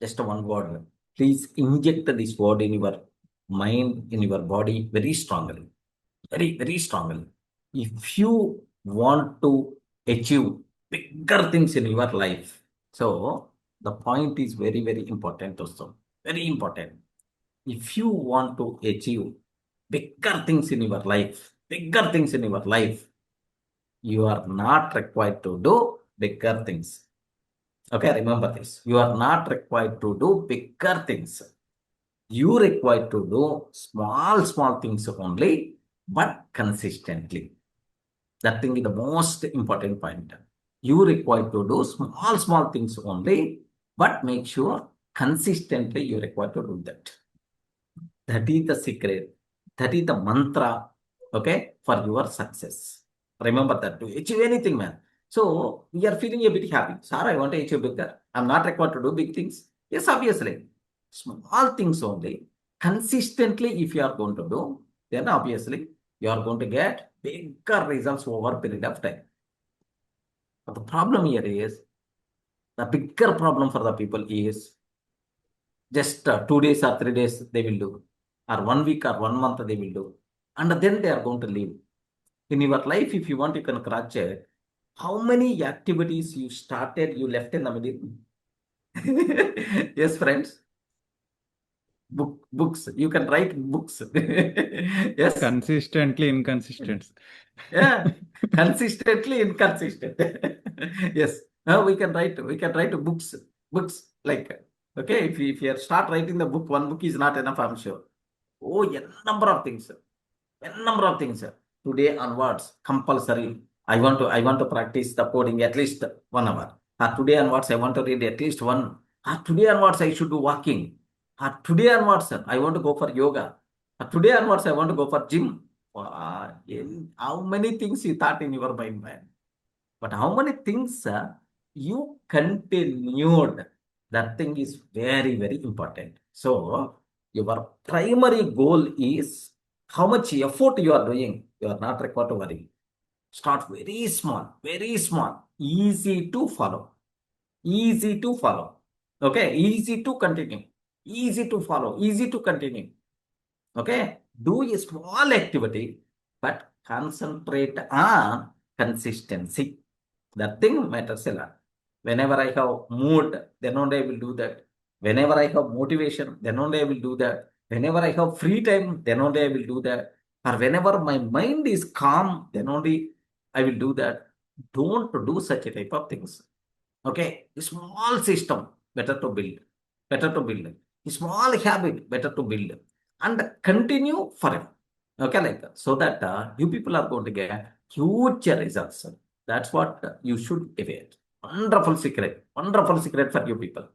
Just one word. Please inject this word in your mind, in your body very strongly. Very, very strongly. If you want to achieve bigger things in your life, so the point is very, very important also. Very important. If you want to achieve bigger things in your life, you are not required to do bigger things. Okay, remember this. You are not required to do bigger things. You require to do small things only, but consistently. That thing is the most important point. You require to do small things only, but make sure consistently you require to do that. That is the secret. That is the mantra, okay, for your success. Remember that to achieve anything, man. So we are feeling a bit happy. Sir, I want to achieve bigger. I'm not required to do big things. Yes, obviously. Small things only. Consistently, if you are going to do, then obviously you are going to get bigger results over a period of time. But the problem here is, the bigger problem for the people is just 2 days or 3 days they will do, or 1 week or 1 month they will do, and then they are going to leave. In your life, if you want, you can cross check how many activities you started, you left in the middle. Yes, friends. Books. You can write books. Yes. Consistently inconsistent. Yeah. Consistently inconsistent. Yes. Now we can write books. Books like, okay, if you start writing the book, one book is not enough, I'm sure. Oh, a number of things. A number of things. Today onwards, compulsory. I want to practice the coding at least 1 hour. Today onwards, I want to read at least one. Today onwards, I should do walking. Today onwards, I want to go for yoga. Today onwards, I want to go for gym. How many things you thought in your mind, man? But how many things you continued? That thing is very, very important. So your primary goal is how much effort you are doing. You are not required to worry. Start very small, easy to follow, easy to follow. Okay, easy to continue, easy to follow, easy to continue. Okay, do a small activity, but concentrate on consistency. That thing matters a lot. Whenever I have mood, then only I will do that. Whenever I have motivation, then only I will do that. Whenever I have free time, then only I will do that. Or whenever my mind is calm, then only I will do that. Don't do such a type of things. Okay, a small system, better to build. Better to build. A small habit, better to build. And continue forever. Okay, like that. So that you people are going to get huge results. That's what you should aware. Wonderful secret for you people.